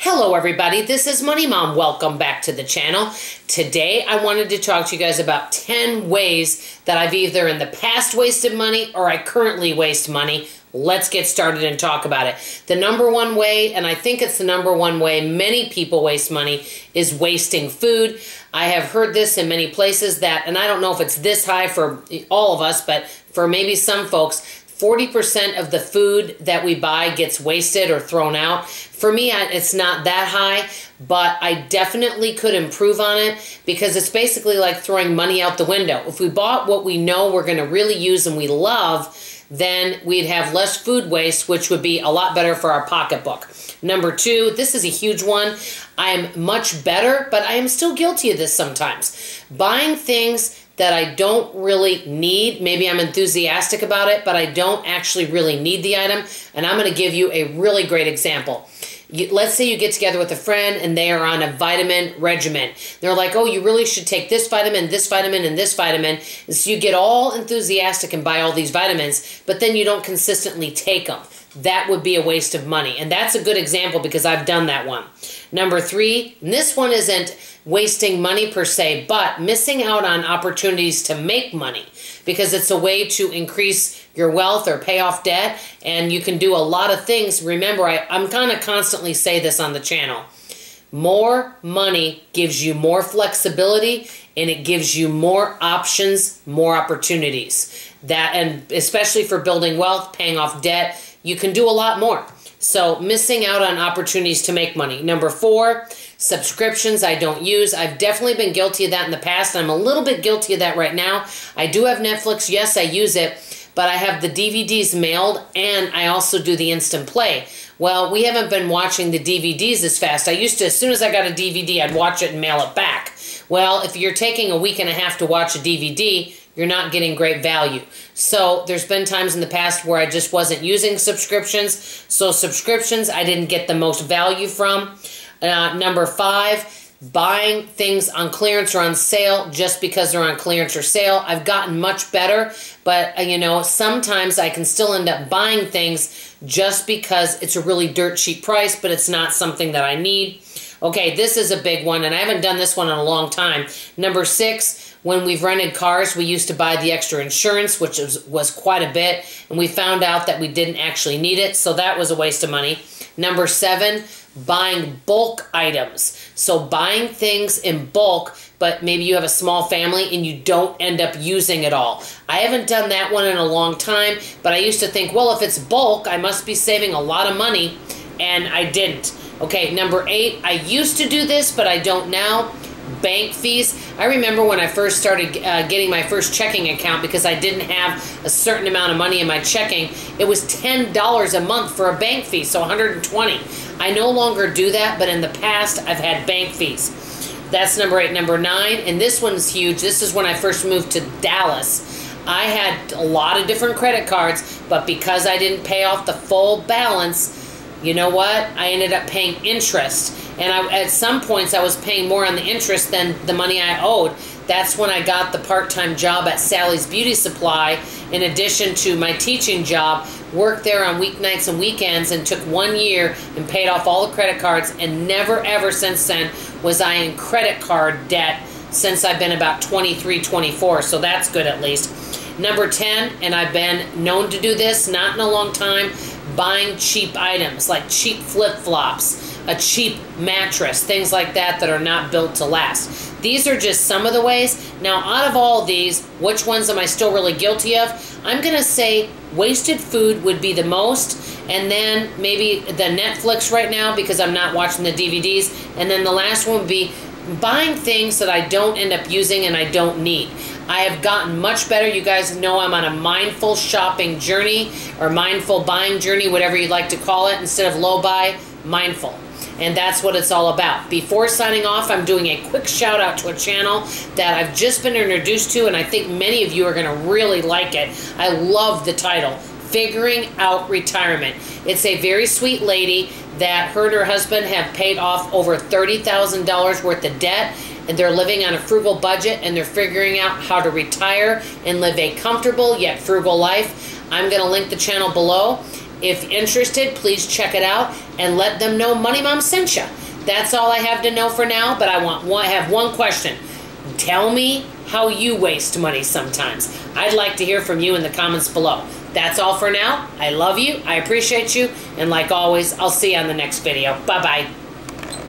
Hello everybody, this is Money Mom. Welcome back to the channel. Today I wanted to talk to you guys about 10 ways that I've either in the past wasted money or I currently waste money. Let's get started and talk about it. The number one way, and I think it's the number one way many people waste money, is wasting food. I have heard this in many places that, and I don't know if it's this high for all of us, but for maybe some folks, 40% of the food that we buy gets wasted or thrown out. For me, it's not that high, but I definitely could improve on it because it's basically like throwing money out the window. If we bought what we know we're going to really use and we love, then we'd have less food waste, which would be a lot better for our pocketbook. Number two, this is a huge one. I'm much better, but I am still guilty of this sometimes. Buying things that I don't really need. Maybe I'm enthusiastic about it, but I don't actually really need the item. And I'm going to give you a really great example. Let's say you get together with a friend and they are on a vitamin regimen. They're like, oh, you really should take this vitamin, this vitamin, and this vitamin. And so you get all enthusiastic and buy all these vitamins, but then you don't consistently take them. That would be a waste of money. And that's a good example because I've done that one. Number three, and this one isn't wasting money per se, but missing out on opportunities to make money because it's a way to increase your wealth or pay off debt, and you can do a lot of things. Remember, I'm kind of constantly say this on the channel. More money gives you more flexibility and it gives you more options, more opportunities. And especially for building wealth, paying off debt, you can do a lot more. So missing out on opportunities to make money. Number four, subscriptions I don't use. I've definitely been guilty of that in the past. I'm a little bit guilty of that right now. I do have Netflix. Yes, I use it, but I have the DVDs mailed and I also do the instant play. Well, we haven't been watching the DVDs as fast. I used to, as soon as I got a DVD, I'd watch it and mail it back. Well, if you're taking a week and a half to watch a DVD, you're not getting great value. So there's been times in the past where I just wasn't using subscriptions. So subscriptions I didn't get the most value from. Number five, buying things on clearance or on sale just because they're on clearance or sale. I've gotten much better, but you know, sometimes I can still end up buying things just because it's a really dirt cheap price, but it's not something that I need. Okay, this is a big one, and I haven't done this one in a long time. Number six, when we've rented cars, we used to buy the extra insurance, which was quite a bit, and we found out that we didn't actually need it, so that was a waste of money. Number seven, buying bulk items. So buying things in bulk, but maybe you have a small family and you don't end up using it all. I haven't done that one in a long time, but I used to think, well, if it's bulk, I must be saving a lot of money, and I didn't. Okay, number eight, I used to do this, but I don't now. Bank fees. I remember when I first started getting my first checking account because I didn't have a certain amount of money in my checking. It was $10 a month for a bank fee, so $120. I no longer do that, but in the past, I've had bank fees. That's number eight. Number nine, and this one's huge. This is when I first moved to Dallas. I had a lot of different credit cards, but because I didn't pay off the full balance, you know what? I ended up paying interest. And at some points, I was paying more on the interest than the money I owed. That's when I got the part-time job at Sally's Beauty Supply, in addition to my teaching job. Worked there on weeknights and weekends and took 1 year and paid off all the credit cards. And never, ever since then was I in credit card debt since I've been about 23, 24. So that's good at least. Number 10, and I've been known to do this, not in a long time, buying cheap items like cheap flip-flops, a cheap mattress, things like that that are not built to last. These are just some of the ways. Now, out of all of these, which ones am I still really guilty of? I'm going to say wasted food would be the most, and then maybe the Netflix right now because I'm not watching the DVDs, and then the last one would be buying things that I don't end up using and I don't need. I have gotten much better. You guys know I'm on a mindful shopping journey or mindful buying journey, whatever you'd like to call it. Instead of low buy, mindful. And that's what it's all about. Before signing off, I'm doing a quick shout out to a channel that I've just been introduced to, and I think many of you are going to really like it. I love the title, Figuring Out Retirement. It's a very sweet lady that her and her husband have paid off over $30,000 worth of debt, and they're living on a frugal budget, and they're figuring out how to retire and live a comfortable yet frugal life. I'm going to link the channel below. If interested, please check it out and let them know Money Mom sent you. That's all I have to know for now, but I have one question. Tell me how you waste money sometimes. I'd like to hear from you in the comments below. That's all for now. I love you. I appreciate you. And like always, I'll see you on the next video. Bye-bye.